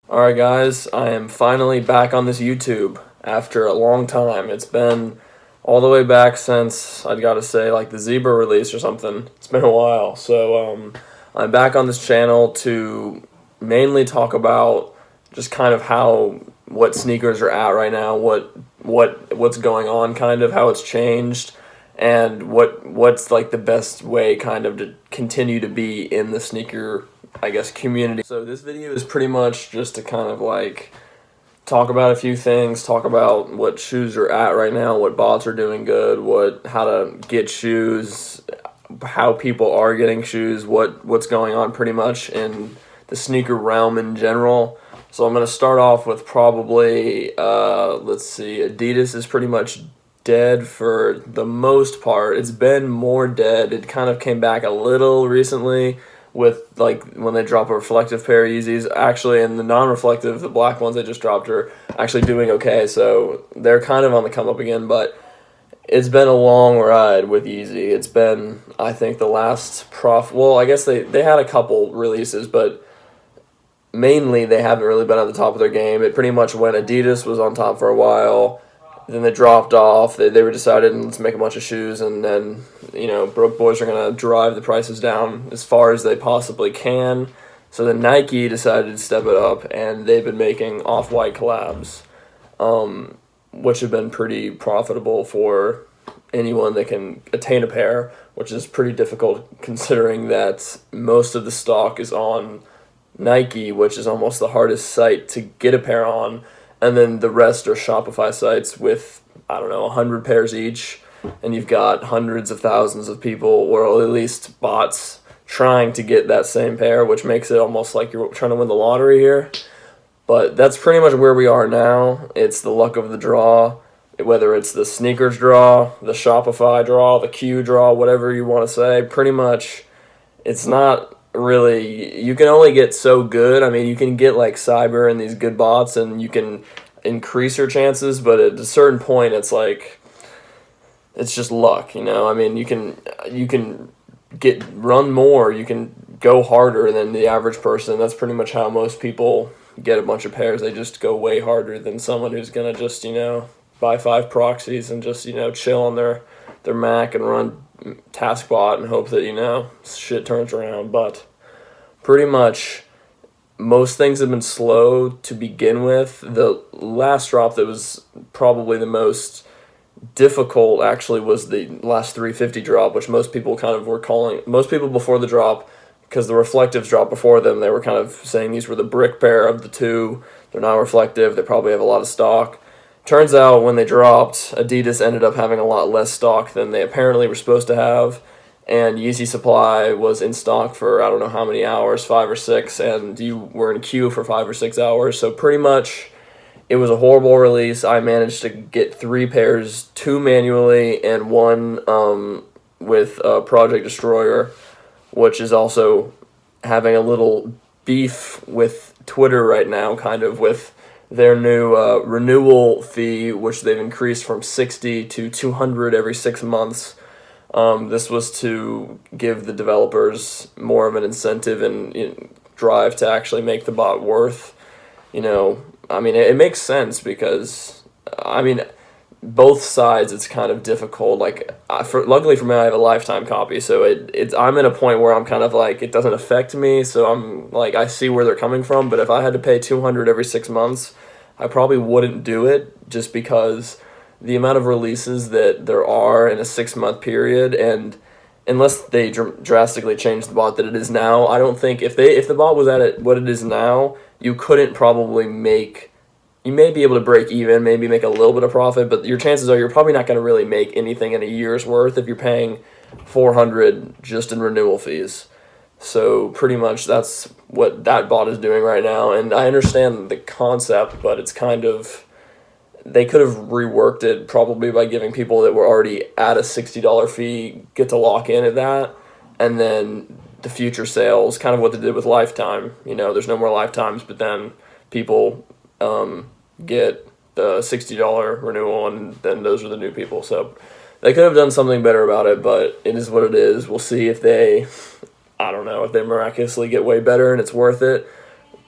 Alright guys, I am finally back on this YouTube after a long time. It's been all the way back since, I'd gotta say, like the Zebra release or something. It's been a while. So I'm back on this channel to mainly talk about just kind of what sneakers are at right now, what's going on, kind of how it's changed, and what's like the best way kind of to continue to be in the sneaker, I guess, community. So this video is pretty much just to kind of like talk about a few things, talk about what shoes are at right now, what bots are doing good, how to get shoes, how people are getting shoes, what's going on pretty much in the sneaker realm in general. So I'm going to start off with probably, let's see, Adidas is pretty much dead for the most part. It's been more dead. It kind of came back a little recently with like when they drop a reflective pair of Yeezys. Actually, and the non-reflective, the black ones they just dropped are actually doing okay. So they're kind of on the come up again, but it's been a long ride with Yeezy. It's been, I think, the last well, I guess they had a couple releases, but mainly they haven't really been at the top of their game. It pretty much went Adidas was on top for a while, then they dropped off. They were decided, let's make a bunch of shoes, and then, broke boys are going to drive the prices down as far as they possibly can. So then Nike decided to step it up, and they've been making off-white collabs, which have been pretty profitable for anyone that can attain a pair, which is pretty difficult considering that most of the stock is on Nike, which is almost the hardest site to get a pair on, and then the rest are Shopify sites with, I don't know, 100 pairs each, and you've got hundreds of thousands of people, or at least bots, trying to get that same pair, which makes it almost like you're trying to win the lottery here. But that's pretty much where we are now. It's the luck of the draw, whether it's the sneakers draw, the Shopify draw, the Q draw, whatever you want to say. Pretty much, it's not really, you can only get so good. I mean, you can get like Cyber and these good bots, and you can increase your chances, but at a certain point, it's like, it's just luck, I mean, you can run more, you can go harder than the average person. That's pretty much how most people get a bunch of pairs. They just go way harder than someone who's gonna just, buy 5 proxies and just, chill on their Mac and run taskbot and hope that, shit turns around. But pretty much most things have been slow to begin with. The last drop that was probably the most difficult actually was the last 350 drop, which most people kind of were calling, most people before the drop, because the reflectives dropped before them, they were kind of saying these were the brick pair of the two. They're not reflective, they probably have a lot of stock. Turns out when they dropped, Adidas ended up having a lot less stock than they apparently were supposed to have, and Yeezy supply was in stock for I don't know how many hours, 5 or 6, and you were in queue for 5 or 6 hours. So pretty much it was a horrible release. I managed to get 3 pairs, 2 manually and 1 with Project Destroyer, which is also having a little beef with Twitter right now, kind of with their new renewal fee, which they've increased from 60 to 200 every 6 months. This was to give the developers more of an incentive and drive to actually make the bot worth, I mean, it makes sense because, I mean, both sides it's kind of difficult. Like, luckily for me, I have a lifetime copy, so I'm in a point where I'm kind of like, it doesn't affect me, so I'm like, I see where they're coming from. But if I had to pay 200 every 6 months, I probably wouldn't do it, just because the amount of releases that there are in a 6-month period, and unless they drastically change the bot that it is now, I don't think if the bot was at what it is now, you couldn't probably you may be able to break even, maybe make a little bit of profit, but your chances are you're probably not going to really make anything in a year's worth if you're paying 400 just in renewal fees. So pretty much that's what that bot is doing right now, and I understand the concept, but it's kind of, they could have reworked it probably by giving people that were already at a $60 fee get to lock in at that, and then the future sales, kind of what they did with Lifetime. There's no more Lifetimes, but then people get the $60 renewal, and then those are the new people. So they could have done something better about it, but it is what it is. We'll see if they, I don't know, if they miraculously get way better and it's worth it.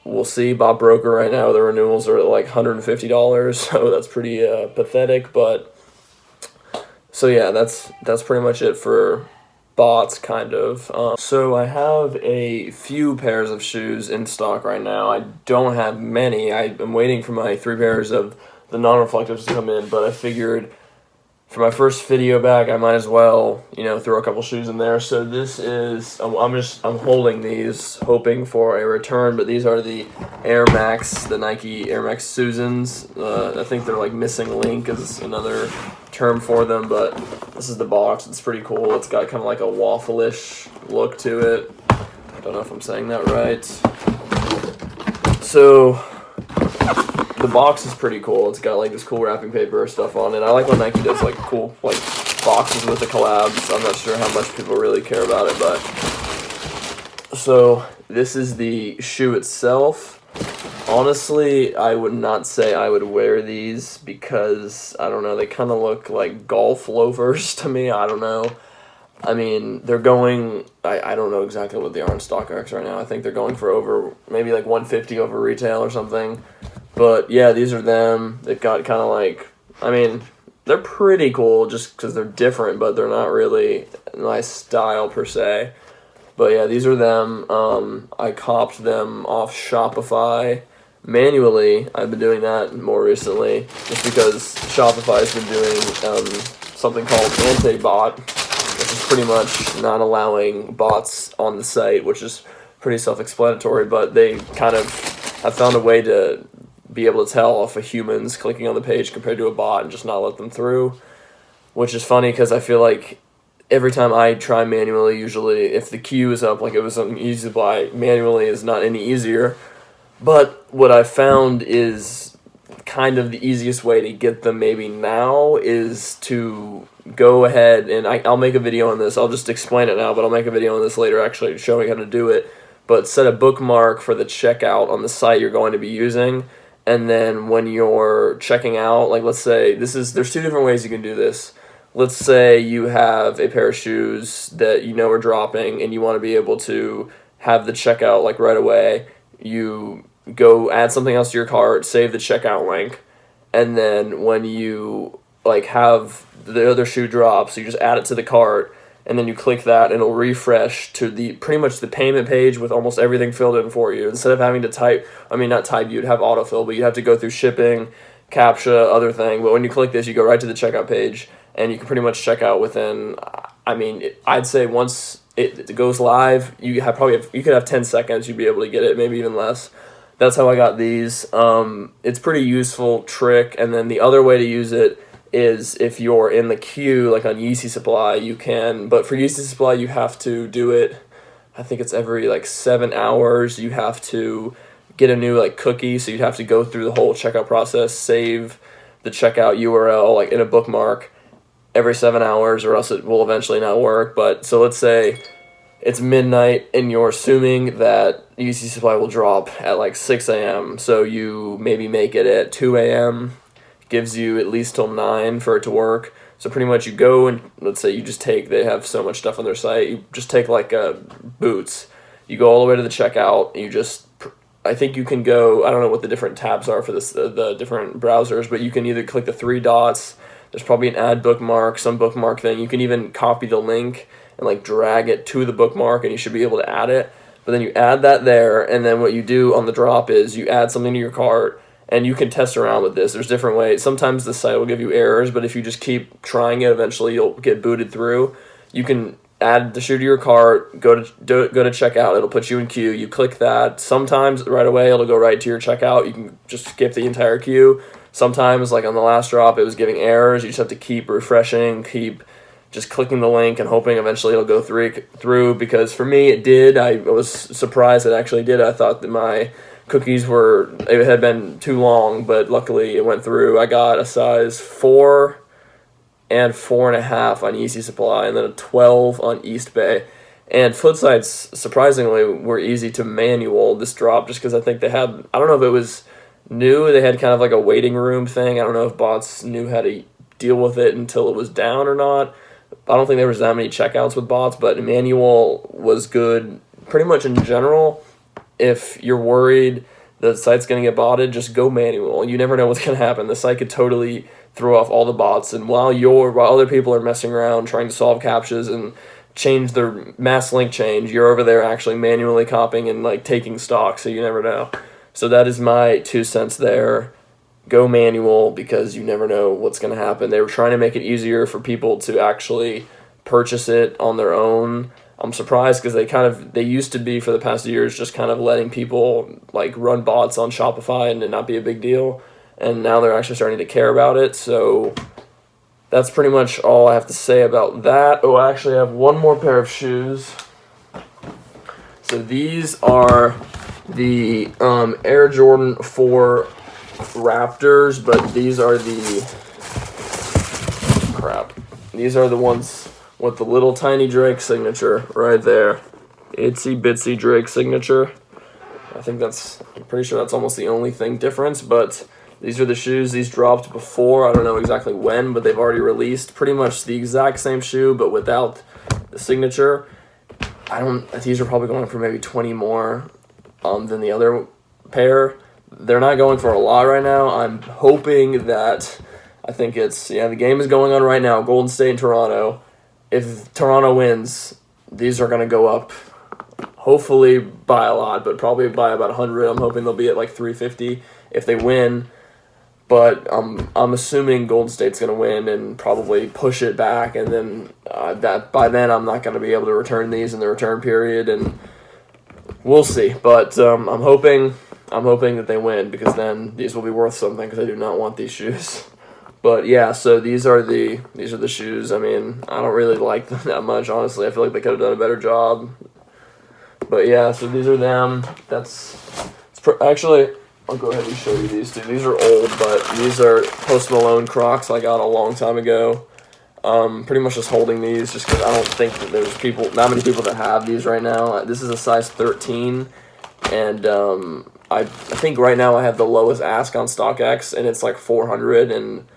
we'll see. Bob Broker right now, the renewals are at like $150, so that's pretty pathetic. But so yeah, that's pretty much it for bots, kind of. So I have a few pairs of shoes in stock right now. I don't have many. I'm waiting for my 3 pairs of the non-reflectives to come in, but I figured for my first video back, I might as well, throw a couple shoes in there. So this is, I'm holding these, hoping for a return, but these are the Air Max, the Nike Air Max Susans. I think they're like missing link is another term for them, but this is the box. It's pretty cool. It's got kind of like a waffle-ish look to it. I don't know if I'm saying that right. So the box is pretty cool. It's got like this cool wrapping paper stuff on it. I like when Nike does like cool like boxes with the collabs. I'm not sure how much people really care about it, but so this is the shoe itself. Honestly, I would not say I would wear these because I don't know, they kind of look like golf loafers to me. I don't know. I mean, they're going, I don't know exactly what they are in StockX right now. I think they're going for over, maybe like 150 over retail or something. But yeah, these are them. They've got kind of like, I mean, they're pretty cool just because they're different, but they're not really my style per se. But yeah, these are them. I copped them off Shopify manually. I've been doing that more recently just because Shopify's been doing something called anti-bot, which is pretty much not allowing bots on the site, which is pretty self-explanatory, but they kind of have found a way to be able to tell if a human's clicking on the page compared to a bot and just not let them through, which is funny because I feel like every time I try manually, usually if the queue is up, like it was something easy to buy, manually is not any easier. But what I found is kind of the easiest way to get them maybe now is to go ahead and I'll make a video on this. I'll just explain it now, but I'll make a video on this later actually showing how to do it. But set a bookmark for the checkout on the site you're going to be using. And then when you're checking out, like let's say there's 2 different ways you can do this. Let's say you have a pair of shoes that are dropping and you want to be able to have the checkout like right away. You go add something else to your cart, save the checkout link, and then when you like have the other shoe drop, so you just add it to the cart, and then you click that and it'll refresh to the pretty much the payment page with almost everything filled in for you. Instead of having to not type, you'd have autofill, but you'd have to go through shipping, CAPTCHA, other thing. But when you click this, you go right to the checkout page, and you can pretty much check out within, I'd say once it goes live, you could have 10 seconds, you'd be able to get it, maybe even less. That's how I got these. It's pretty useful trick, and then the other way to use it is if you're in the queue, like on Yeezy Supply, you can, but for Yeezy Supply, you have to do it, I think it's every like 7 hours, you have to get a new like cookie, so you'd have to go through the whole checkout process, save the checkout URL like in a bookmark every 7 hours, or else it will eventually not work. But so let's say it's midnight and you're assuming that Yeezy Supply will drop at like 6 a.m. So you maybe make it at 2 a.m., gives you at least till 9 for it to work. So pretty much you go and let's say you just they have so much stuff on their site, you just take like boots. You go all the way to the checkout, I think you can go, I don't know what the different tabs are for this, the different browsers, but you can either click the 3 dots, there's probably an add bookmark, some bookmark thing. You can even copy the link and like drag it to the bookmark and you should be able to add it. But then you add that there, and then what you do on the drop is you add something to your cart, and you can test around with this. There's different ways. Sometimes the site will give you errors, but if you just keep trying it, eventually you'll get booted through. You can add the shoe to your cart, go to checkout, it'll put you in queue. You click that. Sometimes right away it'll go right to your checkout. You can just skip the entire queue. Sometimes, like on the last drop, it was giving errors. You just have to keep refreshing, keep just clicking the link and hoping eventually it'll go through. Because for me, it did. I was surprised it actually did. I thought that my cookies had been too long, but luckily it went through. I got a size 4 and 4.5 on Yeezy Supply, and then a 12 on Eastbay. And Footsites, surprisingly, were easy to manual this drop, just because I think they had, I don't know if it was new, they had kind of like a waiting room thing. I don't know if bots knew how to deal with it until it was down or not. I don't think there was that many checkouts with bots, but manual was good pretty much in general. if you're worried the site's going to get botted, just go manual. You never know what's going to happen. The site could totally throw off all the bots, and while other people are messing around trying to solve captchas and change their mass link change, you're over there actually manually copying and like taking stock, so you never know. So that is my 2 cents there. Go manual, because you never know what's going to happen. They were trying to make it easier for people to actually purchase it on their own. I'm surprised, because they used to be, for the past years, just kind of letting people like run bots on Shopify and it not be a big deal. And now they're actually starting to care about it. So that's pretty much all I have to say about that. Oh, I actually have one more pair of shoes. So these are the Air Jordan 4 Raptors, but these are these are the ones with the little tiny Drake signature right there. Itsy bitsy Drake signature. I'm pretty sure that's almost the only thing difference, but these are the shoes. These dropped before, I don't know exactly when, but they've already released pretty much the exact same shoe, but without the signature. These are probably going for maybe 20 more than the other pair. They're not going for a lot right now. I'm hoping that, the game is going on right now, Golden State and Toronto. If Toronto wins, these are going to go up, hopefully by a lot, but probably by about 100. I'm hoping they'll be at like 350 if they win. But I'm assuming Golden State's going to win and probably push it back, and then that by then I'm not going to be able to return these in the return period, and we'll see. But I'm hoping that they win, because then these will be worth something, because I do not want these shoes. But yeah, so these are the shoes. I mean, I don't really like them that much, honestly. I feel like they could have done a better job. But yeah, so these are them. Actually, I'll go ahead and show you these two. These are old, but these are Post Malone Crocs I got a long time ago. Pretty much just holding these, just because I don't think that there's not many people that have these right now. This is a size 13, and I think right now I have the lowest ask on StockX, and it's like 400, and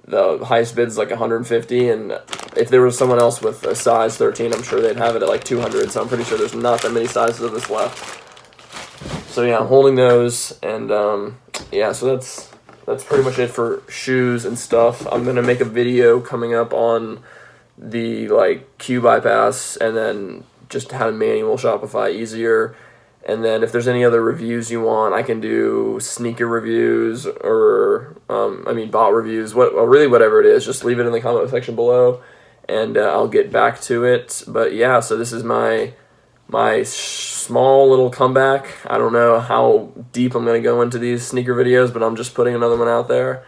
the highest bid is like 150, and if there was someone else with a size 13, I'm sure they'd have it at like 200, so I'm pretty sure there's not that many sizes of this left. So yeah, I'm holding those, and yeah, so that's pretty much it for shoes and stuff. I'm going to make a video coming up on the like Q bypass, and then just how to manual Shopify easier. And then if there's any other reviews you want, I can do sneaker reviews or, bot reviews, really whatever it is. Just leave it in the comment section below, and I'll get back to it. But yeah, so this is my small little comeback. I don't know how deep I'm going to go into these sneaker videos, but I'm just putting another one out there,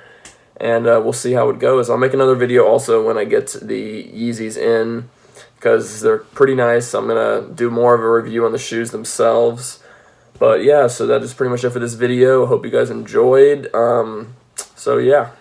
and we'll see how it goes. I'll make another video also when I get the Yeezys in, because they're pretty nice. I'm going to do more of a review on the shoes themselves. But yeah, so that is pretty much it for this video. I hope you guys enjoyed. So yeah.